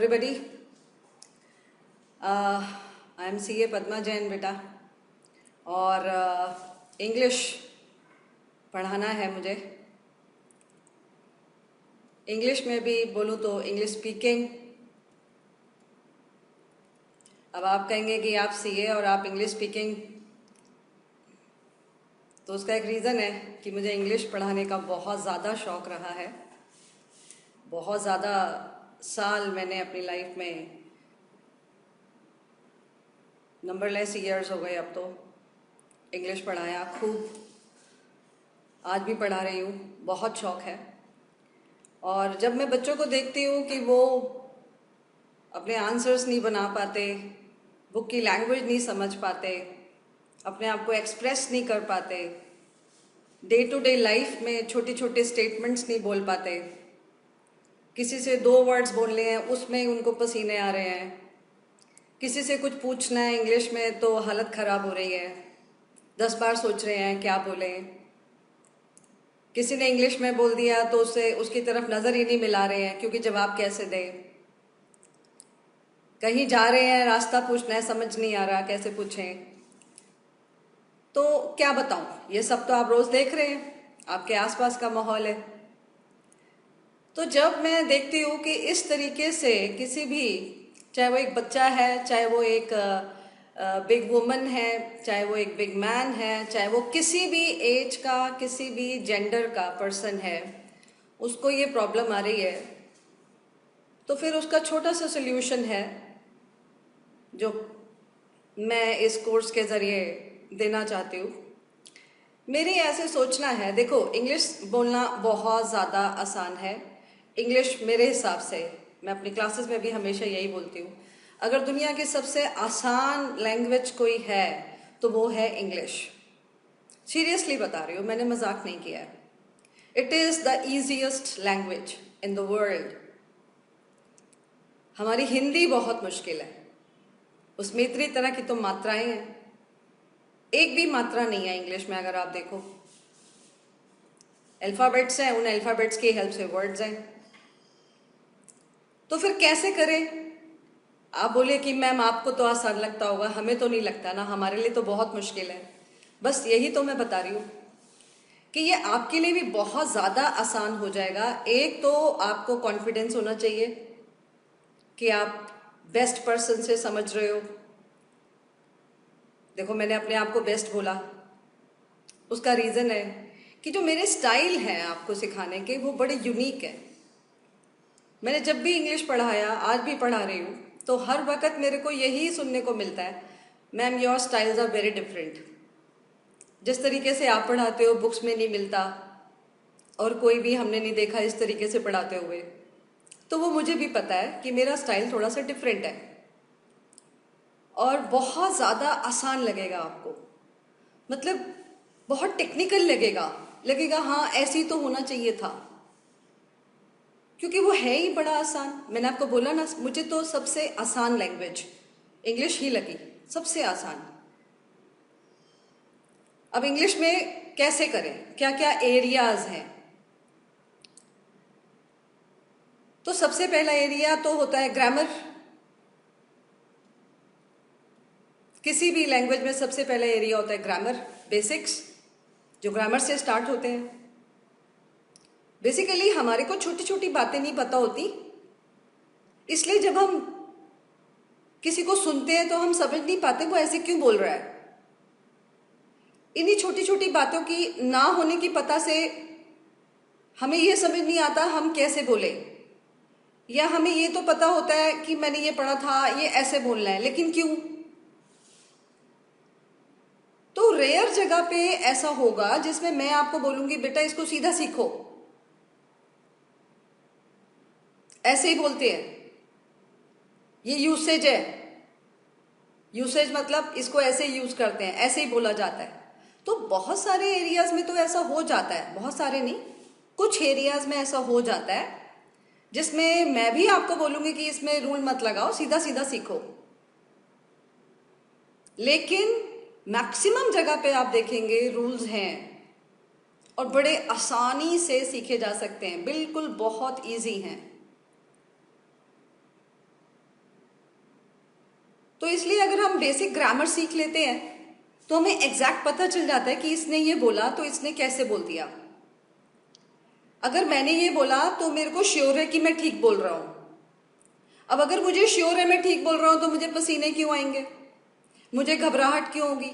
everybody. I am CA Padma Jain बेटा और English पढ़ाना है मुझे। इंग्लिश में भी बोलूँ तो इंग्लिश स्पीकिंग। अब आप कहेंगे कि आप CA और आप इंग्लिश स्पीकिंग, तो उसका एक रीज़न है कि मुझे इंग्लिश पढ़ाने का बहुत ज़्यादा शौक़ रहा है। बहुत ज़्यादा साल मैंने अपनी लाइफ में, नंबरलेस ईयर्स हो गए अब तो, इंग्लिश पढ़ाया खूब। आज भी पढ़ा रही हूँ, बहुत शौक़ है। और जब मैं बच्चों को देखती हूँ कि वो अपने आंसर्स नहीं बना पाते, बुक की लैंग्वेज नहीं समझ पाते, अपने आप को एक्सप्रेस नहीं कर पाते, डे टू डे लाइफ में छोटे छोटे स्टेटमेंट्स नहीं बोल पाते, किसी से 2 वर्ड्स बोलने हैं उसमें उनको पसीने आ रहे हैं, किसी से कुछ पूछना है इंग्लिश में तो हालत ख़राब हो रही है, 10 बार सोच रहे हैं क्या बोलें, किसी ने इंग्लिश में बोल दिया तो उससे उसकी तरफ नज़र ही नहीं मिला रहे हैं क्योंकि जवाब कैसे दें, कहीं जा रहे हैं रास्ता पूछना है समझ नहीं आ रहा कैसे पूछें। तो क्या बताऊं, ये सब तो आप रोज़ देख रहे हैं, आपके आसपास का माहौल है। तो जब मैं देखती हूँ कि इस तरीके से किसी भी, चाहे वो एक बच्चा है, चाहे वो एक बिग वुमन है, चाहे वो एक बिग मैन है, चाहे वो किसी भी एज का, किसी भी जेंडर का पर्सन है, उसको ये प्रॉब्लम आ रही है, तो फिर उसका छोटा सा सोल्यूशन है जो मैं इस कोर्स के ज़रिए देना चाहती हूँ। मेरी ऐसे सोचना है, देखो इंग्लिश बोलना बहुत ज़्यादा आसान है। इंग्लिश मेरे हिसाब से, मैं अपनी क्लासेस में भी हमेशा यही बोलती हूँ, अगर दुनिया की सबसे आसान लैंग्वेज कोई है तो वो है इंग्लिश। सीरियसली बता रही हूँ, मैंने मजाक नहीं किया है। It is the easiest language in the world. हमारी हिंदी बहुत मुश्किल है, उसमें इतनी तरह की तो मात्राएं हैं, एक भी मात्रा नहीं है इंग्लिश में। अगर आप देखो अल्फ़ाबेट्स हैं, उन अल्फ़ाबेट्स की हेल्प से वर्ड्स हैं। तो फिर कैसे करें? आप बोले कि मैम आपको तो आसान लगता होगा, हमें तो नहीं लगता ना, हमारे लिए तो बहुत मुश्किल है। बस यही तो मैं बता रही हूँ कि ये आपके लिए भी बहुत ज़्यादा आसान हो जाएगा। एक तो आपको कॉन्फिडेंस होना चाहिए कि आप बेस्ट पर्सन से समझ रहे हो। देखो मैंने अपने आप को बेस्ट बोला, उसका रीज़न है कि जो मेरे स्टाइल हैं आपको सिखाने के वो बड़े यूनिक हैं। मैंने जब भी इंग्लिश पढ़ाया, आज भी पढ़ा रही हूँ, तो हर वक्त मेरे को यही सुनने को मिलता है, ma'am your styles are very different. जिस तरीके से आप पढ़ाते हो बुक्स में नहीं मिलता और कोई भी हमने नहीं देखा इस तरीके से पढ़ाते हुए। तो वो मुझे भी पता है कि मेरा स्टाइल थोड़ा सा डिफरेंट है और बहुत ज़्यादा आसान लगेगा आपको, मतलब बहुत टेक्निकल लगेगा हाँ ऐसे ही तो होना चाहिए था, क्योंकि वो है ही बड़ा आसान। मैंने आपको बोला ना, मुझे तो सबसे आसान लैंग्वेज इंग्लिश ही लगी, सबसे आसान। अब इंग्लिश में कैसे करें, क्या क्या एरियाज हैं? तो सबसे पहला एरिया तो होता है ग्रामर। किसी भी लैंग्वेज में सबसे पहला एरिया होता है ग्रामर, बेसिक्स, जो ग्रामर से स्टार्ट होते हैं। बेसिकली हमारे को छोटी छोटी बातें नहीं पता होती, इसलिए जब हम किसी को सुनते हैं तो हम समझ नहीं पाते वो ऐसे क्यों बोल रहा है। इन्हीं छोटी छोटी बातों की ना होने की पता से हमें ये समझ नहीं आता हम कैसे बोले, या हमें ये तो पता होता है कि मैंने ये पढ़ा था ये ऐसे बोलना है, लेकिन क्यों? तो रेयर जगह पे ऐसा होगा जिसमें मैं आपको बोलूंगी बेटा इसको सीधा सीखो, ऐसे ही बोलते हैं, ये यूसेज है। यूसेज मतलब इसको ऐसे यूज करते हैं, ऐसे ही बोला जाता है। तो बहुत सारे एरियाज में तो ऐसा हो जाता है, बहुत सारे नहीं, कुछ एरियाज में ऐसा हो जाता है जिसमें मैं भी आपको बोलूंगी कि इसमें रूल मत लगाओ, सीधा सीधा सीखो। लेकिन मैक्सिमम जगह पे आप देखेंगे रूल्स हैं और बड़े आसानी से सीखे जा सकते हैं, बिल्कुल बहुत इजी हैं। तो इसलिए अगर हम बेसिक ग्रामर सीख लेते हैं तो हमें एग्जैक्ट पता चल जाता है कि इसने ये बोला तो इसने कैसे बोल दिया। अगर मैंने ये बोला तो मेरे को श्योर है कि मैं ठीक बोल रहा हूं। अब अगर मुझे श्योर है मैं ठीक बोल रहा हूं तो मुझे पसीने क्यों आएंगे, मुझे घबराहट क्यों होगी।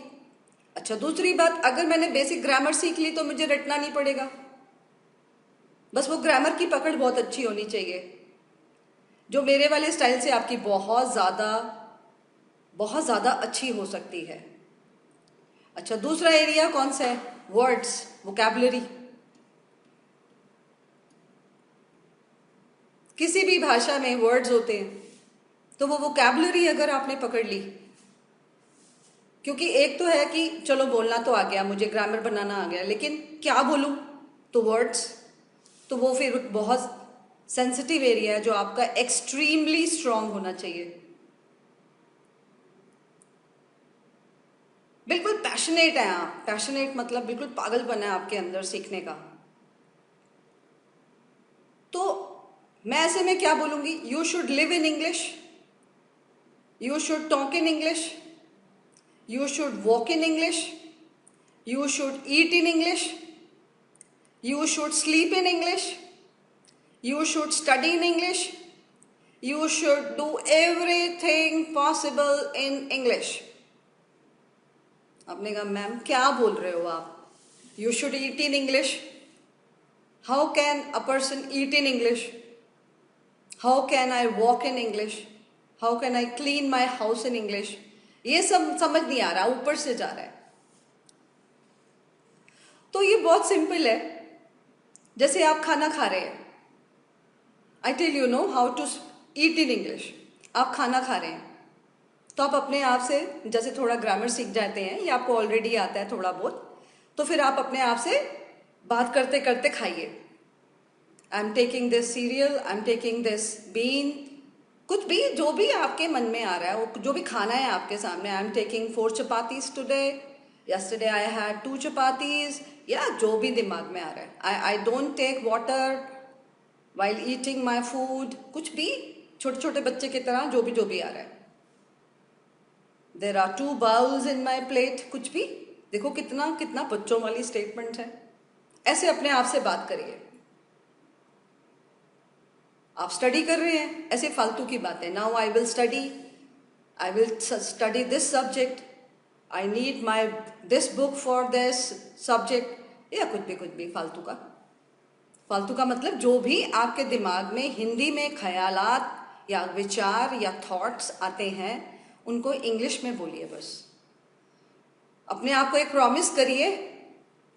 अच्छा, दूसरी बात, अगर मैंने बेसिक ग्रामर सीख ली तो मुझे रटना नहीं पड़ेगा, बस वो ग्रामर की पकड़ बहुत अच्छी होनी चाहिए जो मेरे वाले स्टाइल से आपकी बहुत ज़्यादा अच्छी हो सकती है। अच्छा, दूसरा एरिया कौन सा है? Words, vocabulary. किसी भी भाषा में वर्ड्स होते हैं, तो वो वोकैबुलरी अगर आपने पकड़ ली, क्योंकि एक तो है कि चलो बोलना तो आ गया, मुझे ग्रामर बनाना आ गया, लेकिन क्या बोलूं, तो वर्ड्स, तो वो फिर बहुत सेंसिटिव एरिया है जो आपका एक्सट्रीमली स्ट्रांग होना चाहिए। बिल्कुल पैशनेट है आप, पैशनेट मतलब बिल्कुल पागलपन है आपके अंदर सीखने का। तो मैं ऐसे में क्या बोलूंगी? You should live in English, you should talk in English, you should walk in English, you should eat in English, you should sleep in English, you should study in English, you should do everything possible in English. आपने कहा ma'am क्या बोल रहे हो आप? You should eat in English. How can a person eat in English? How can I walk in English? How can I clean my house in English? ये सब समझ नहीं आ रहा, ऊपर से जा रहा है। तो ये बहुत सिंपल है। जैसे आप खाना खा रहे हैं, I tell you know how to eat in English. आप खाना खा रहे हैं तो आप अपने आप से जैसे थोड़ा ग्रामर सीख जाते हैं, ये आपको ऑलरेडी आता है थोड़ा बहुत, तो फिर आप अपने आप से बात करते करते खाइए। I am taking this cereal, I am taking this bean, कुछ भी जो भी आपके मन में आ रहा है, वो जो भी खाना है आपके सामने। I am taking 4 chapatis today, yesterday I had 2 chapatis, या जो भी दिमाग में आ रहा है। I don't take water while eating my food, कुछ भी छोटे छोटे बच्चे की तरह जो भी आ रहा है। There are 2 bowls in my plate, कुछ भी। देखो कितना कितना बच्चों वाली स्टेटमेंट है। ऐसे अपने आप से बात करिए। आप स्टडी कर रहे हैं, ऐसे फालतू की बातें, now I will study this subject, I need my this book for this subject, या कुछ भी फालतू का मतलब जो भी आपके दिमाग में हिंदी में ख्यालात या विचार या थॉट्स आते हैं उनको इंग्लिश में बोलिए। बस अपने आप को एक प्रॉमिस करिए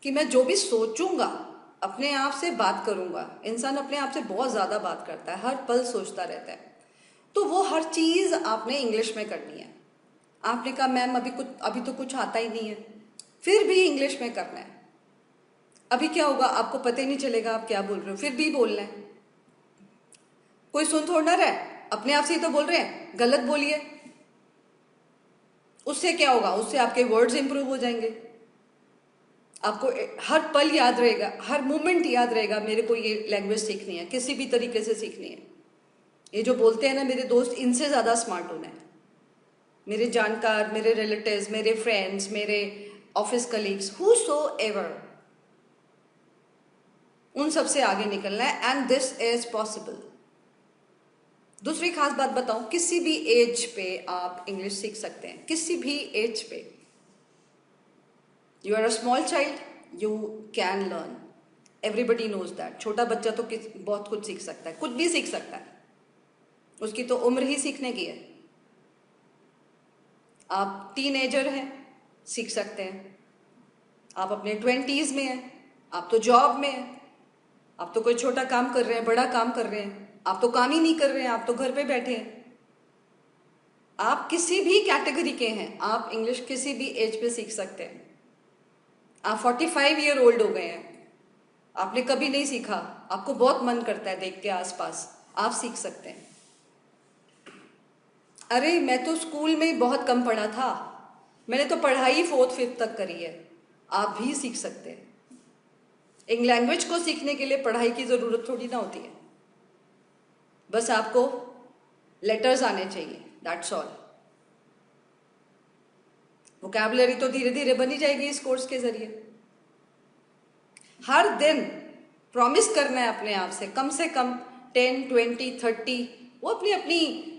कि मैं जो भी सोचूंगा अपने आप से बात करूंगा। इंसान अपने आप से बहुत ज़्यादा बात करता है, हर पल सोचता रहता है, तो वो हर चीज़ आपने इंग्लिश में करनी है। आपने कहा मैम अभी तो कुछ आता ही नहीं है, फिर भी इंग्लिश में करना है। अभी क्या होगा आपको पता ही नहीं चलेगा आप क्या बोल रहे हो, फिर भी बोलना है। कोई सुन थोड़ा रहा है, अपने आप से ही तो बोल रहे हैं, गलत बोलिए। उससे क्या होगा? उससे आपके वर्ड्स इंप्रूव हो जाएंगे, आपको हर पल याद रहेगा, हर मोमेंट याद रहेगा मेरे को ये लैंग्वेज सीखनी है, किसी भी तरीके से सीखनी है। ये जो बोलते हैं ना मेरे दोस्त, इनसे ज़्यादा स्मार्ट होना है। मेरे जानकार, मेरे रिलेटिव्स, मेरे फ्रेंड्स, मेरे ऑफिस कलीग्स, whosoever, उन सबसे आगे निकलना है, एंड दिस इज पॉसिबल। दूसरी खास बात बताऊं, किसी भी एज पे आप इंग्लिश सीख सकते हैं, किसी भी एज पे। You are a small child, you can learn, everybody knows that. छोटा बच्चा तो बहुत कुछ सीख सकता है, कुछ भी सीख सकता है, उसकी तो उम्र ही सीखने की है। आप टीनेजर हैं, सीख सकते हैं। आप अपने 20s में हैं, आप तो जॉब में हैं, आप तो कोई छोटा काम कर रहे हैं, बड़ा काम कर रहे हैं, आप तो काम ही नहीं कर रहे हैं, आप तो घर पे बैठे हैं। आप किसी भी कैटेगरी के हैं, आप इंग्लिश किसी भी एज पे सीख सकते हैं। आप 45 ईयर ओल्ड हो गए हैं, आपने कभी नहीं सीखा, आपको बहुत मन करता है देख के आसपास, आप सीख सकते हैं। अरे मैं तो स्कूल में बहुत कम पढ़ा था, मैंने तो पढ़ाई 4th 5th तक करी है, आप भी सीख सकते हैं। एक लैंग्वेज को सीखने के लिए पढ़ाई की ज़रूरत थोड़ी ना होती है, बस आपको लेटर्स आने चाहिए, दैट्स ऑल। वोकैबुलरी तो धीरे धीरे बनी जाएगी इस कोर्स के जरिए। हर दिन प्रॉमिस करना है अपने आप से कम 10, 20, 30, वो अपनी अपनी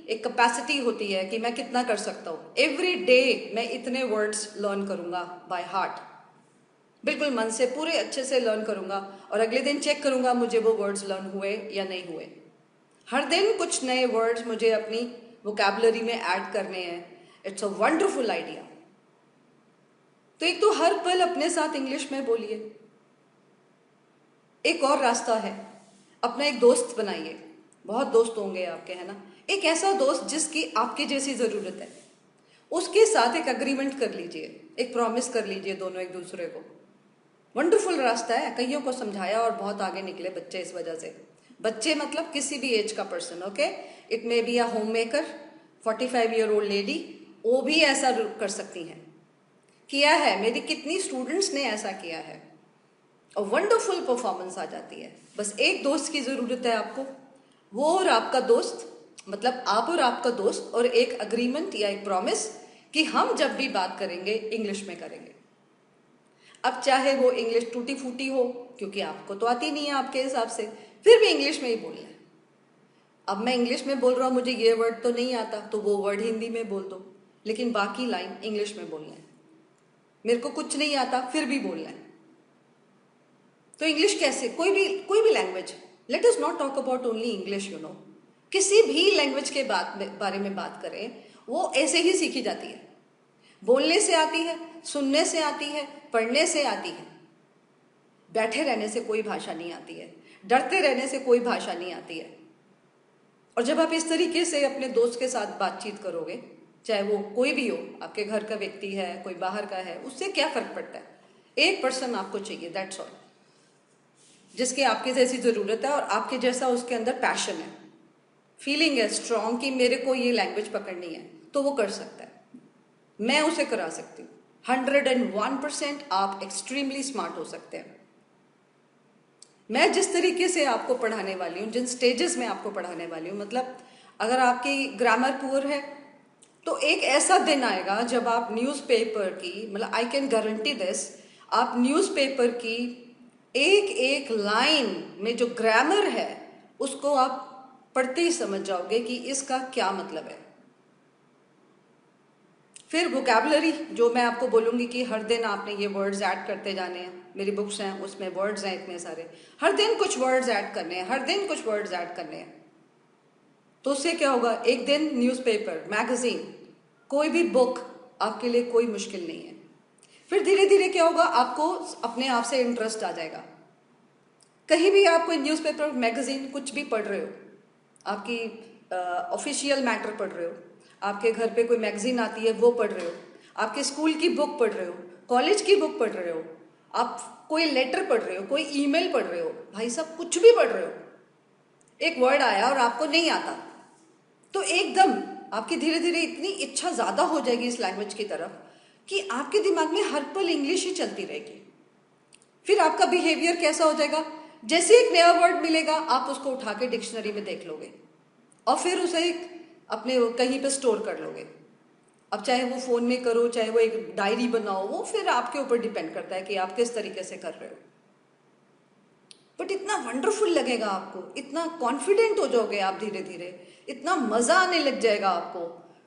एक कैपेसिटी होती है कि मैं कितना कर सकता हूँ। एवरी डे मैं इतने वर्ड्स लर्न करूंगा बाय हार्ट, बिल्कुल मन से पूरे अच्छे से लर्न करूंगा, और अगले दिन चेक करूंगा मुझे वो वर्ड्स लर्न हुए या नहीं हुए। हर दिन कुछ नए वर्ड्स मुझे अपनी वोकैबुलरी में ऐड करने हैं। It's a wonderful idea. तो एक तो हर पल अपने साथ इंग्लिश में बोलिए। एक और रास्ता है, अपना एक दोस्त बनाइए। बहुत दोस्त होंगे आपके, है ना? एक ऐसा दोस्त जिसकी आपकी जैसी जरूरत है, उसके साथ एक अग्रीमेंट कर लीजिए, एक प्रॉमिस कर लीजिए दोनों एक दूसरे को। वंडरफुल रास्ता है। कईयों को समझाया और बहुत आगे निकले बच्चे इस वजह से। बच्चे मतलब किसी भी एज का person, okay? It may be a home maker, 45-year-old lady, वो भी ऐसा कर सकती हैं। किया है, मेरी कितनी स्टूडेंट्स ने ऐसा किया है और वंडरफुल परफॉर्मेंस आ जाती है। बस एक दोस्त की जरूरत है आपको, वो और आपका दोस्त, मतलब आप और आपका दोस्त, और एक अग्रीमेंट या एक प्रॉमिस कि हम जब भी बात करेंगे इंग्लिश में करेंगे। अब चाहे वो इंग्लिश टूटी फूटी हो, क्योंकि आपको तो आती नहीं है आपके हिसाब से, फिर भी इंग्लिश में ही बोलना है। अब मैं इंग्लिश में बोल रहा हूँ, मुझे ये वर्ड तो नहीं आता, तो वो वर्ड हिंदी में बोल दो, लेकिन बाकी लाइन इंग्लिश में बोलना है। मेरे को कुछ नहीं आता, फिर भी बोलना है। तो इंग्लिश कैसे? कोई भी language, let us not talk about only English, you know, किसी भी लैंग्वेज के बारे में बात करें, वो ऐसे ही सीखी जाती है। बोलने से आती है, सुनने से आती है, पढ़ने से आती है। बैठे रहने से कोई भाषा नहीं आती है, डरते रहने से कोई भाषा नहीं आती है। और जब आप इस तरीके से अपने दोस्त के साथ बातचीत करोगे, चाहे वो कोई भी हो, आपके घर का व्यक्ति है, कोई बाहर का है, उससे क्या फर्क पड़ता है? एक पर्सन आपको चाहिए, दैट्स ऑल, जिसकी आपकी जैसी जरूरत है और आपके जैसा उसके अंदर पैशन है, फीलिंग है स्ट्रांग कि मेरे को ये लैंग्वेज पकड़नी है, तो वो कर सकता है। मैं उसे करा सकती हूँ। 101% आप एक्सट्रीमली स्मार्ट हो सकते हैं। मैं जिस तरीके से आपको पढ़ाने वाली हूँ, जिन स्टेजेस में आपको पढ़ाने वाली हूँ, मतलब अगर आपकी ग्रामर पुअर है तो एक ऐसा दिन आएगा जब आप न्यूज़पेपर की, मतलब आई कैन गारंटी दिस, आप न्यूज़पेपर की एक एक लाइन में जो ग्रामर है उसको आप पढ़ते ही समझ जाओगे कि इसका क्या मतलब है। फिर वोकैबुलरी, जो मैं आपको बोलूँगी कि हर दिन आपने ये वर्ड्स ऐड करते जाने हैं। मेरी बुक्स हैं, उसमें वर्ड्स हैं इतने सारे, हर दिन कुछ वर्ड्स ऐड करने हैं, हर दिन कुछ वर्ड्स ऐड करने हैं। तो उससे क्या होगा? एक दिन न्यूज़पेपर, मैगजीन, कोई भी बुक आपके लिए कोई मुश्किल नहीं है। फिर धीरे धीरे क्या होगा? आपको अपने आप से इंटरेस्ट आ जाएगा। कहीं भी आप कोई न्यूज़पेपर, मैगजीन, कुछ भी पढ़ रहे हो, आपकी ऑफिशियल मैटर पढ़ रहे हो, आपके घर पे कोई मैगजीन आती है वो पढ़ रहे हो, आपके स्कूल की बुक पढ़ रहे हो, कॉलेज की बुक पढ़ रहे हो, आप कोई लेटर पढ़ रहे हो, कोई ईमेल पढ़ रहे हो, भाई साहब कुछ भी पढ़ रहे हो, एक वर्ड आया और आपको नहीं आता, तो एकदम आपकी धीरे धीरे इतनी इच्छा ज्यादा हो जाएगी इस लैंग्वेज की तरफ कि आपके दिमाग में हर पल इंग्लिश ही चलती रहेगी। फिर आपका बिहेवियर कैसा हो जाएगा? जैसे एक नया वर्ड मिलेगा आप उसको उठा के डिक्शनरी में देख लोगे और फिर उसे एक अपने कहीं पे स्टोर कर लोगे। अब चाहे वो फोन में करो, चाहे वो एक डायरी बनाओ, वो फिर आपके ऊपर डिपेंड करता है कि आप किस तरीके से कर रहे हो। बट इतना वंडरफुल लगेगा आपको, इतना कॉन्फिडेंट हो जाओगे आप धीरे धीरे, इतना मजा आने लग जाएगा आपको।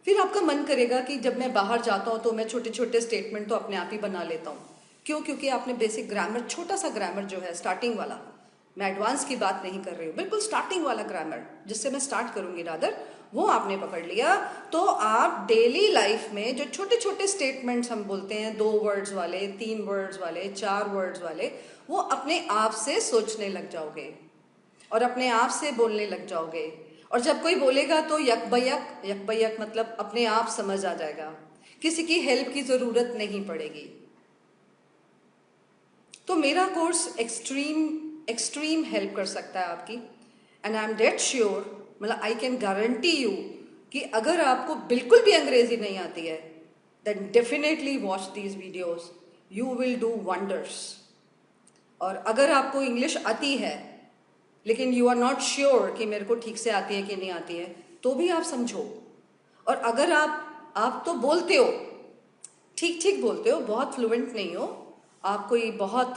फिर आपका मन करेगा कि जब मैं बाहर जाता हूँ तो मैं छोटे छोटे स्टेटमेंट तो अपने आप ही बना लेता हूँ। क्यों? क्योंकि आपने बेसिक ग्रामर, छोटा सा ग्रामर जो है स्टार्टिंग वाला, मैं एडवांस की बात नहीं कर रही हूँ, बिल्कुल स्टार्टिंग वाला ग्रामर जिससे मैं स्टार्ट करूंगी रादर, वो आपने पकड़ लिया। तो आप डेली लाइफ में जो छोटे छोटे स्टेटमेंट्स हम बोलते हैं, 2 वर्ड्स वाले, 3 वर्ड्स वाले, 4 वर्ड्स वाले, वो अपने आप से सोचने लग जाओगे और अपने आप से बोलने लग जाओगे। और जब कोई बोलेगा तो यक बयक, यक बयक मतलब अपने आप समझ आ जाएगा, किसी की हेल्प की जरूरत नहीं पड़ेगी। तो मेरा कोर्स एक्सट्रीम हेल्प कर सकता है आपकी, and I am dead sure, मतलब आई कैन गारंटी यू कि अगर आपको बिल्कुल भी अंग्रेजी नहीं आती है, then definitely watch these videos, you will do wonders. और अगर आपको इंग्लिश आती है लेकिन यू आर नॉट श्योर कि मेरे को ठीक से आती है कि नहीं आती है, तो भी आप समझो। और अगर आप तो बोलते हो, ठीक ठीक बोलते हो, बहुत फ्लुएंट नहीं हो आप, कोई बहुत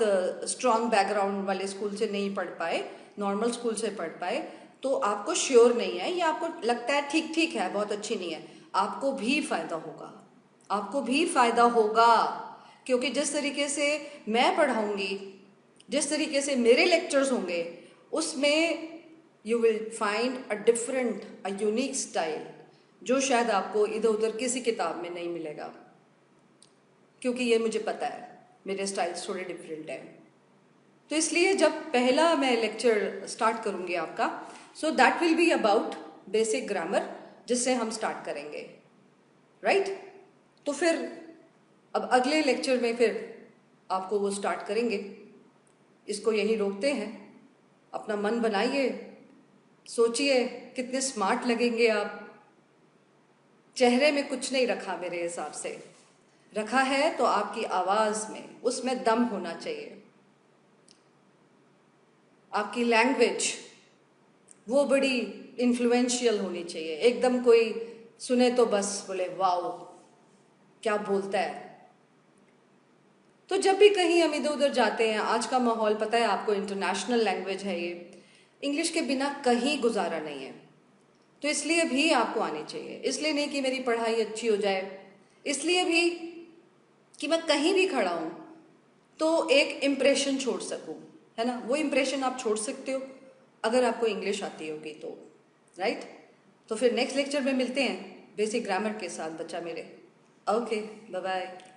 स्ट्रांग बैकग्राउंड वाले स्कूल से नहीं पढ़ पाए, नॉर्मल स्कूल से पढ़ पाए, तो आपको श्योर नहीं है, या आपको लगता है ठीक ठीक है, बहुत अच्छी नहीं है, आपको भी फायदा होगा, आपको भी फायदा होगा। क्योंकि जिस तरीके से मैं पढ़ाऊंगी, जिस तरीके से मेरे लेक्चर्स होंगे, उसमें you will find a different, a unique style, जो शायद आपको इधर उधर किसी किताब में नहीं मिलेगा। क्योंकि ये मुझे पता है, मेरे स्टाइल्स थोड़े डिफरेंट हैं। तो इसलिए जब पहला मैं लेक्चर स्टार्ट करूंगी आपका, so that will be about basic grammar, जिससे हम स्टार्ट करेंगे, राइट? तो फिर अब अगले लेक्चर में फिर आपको वो स्टार्ट करेंगे। इसको यहीं रोकते हैं। अपना मन बनाइए, सोचिए कितने स्मार्ट लगेंगे आप। चेहरे में कुछ नहीं रखा मेरे हिसाब से, रखा है तो आपकी आवाज़ में, उसमें दम होना चाहिए। आपकी लैंग्वेज वो बड़ी इन्फ्लुएंशियल होनी चाहिए, एकदम कोई सुने तो बस बोले वाओ क्या बोलता है। तो जब भी कहीं हम इधर उधर जाते हैं, आज का माहौल पता है आपको, इंटरनेशनल लैंग्वेज है ये, इंग्लिश के बिना कहीं गुजारा नहीं है। तो इसलिए भी आपको आनी चाहिए, इसलिए नहीं कि मेरी पढ़ाई अच्छी हो जाए, इसलिए भी कि मैं कहीं भी खड़ा हूँ तो एक इम्प्रेशन छोड़ सकूँ, है ना? वो इम्प्रेशन आप छोड़ सकते हो अगर आपको इंग्लिश आती होगी तो, राइट? तो फिर नेक्स्ट लेक्चर में मिलते हैं बेसिक ग्रामर के साथ बच्चा मेरे। Okay, bye bye.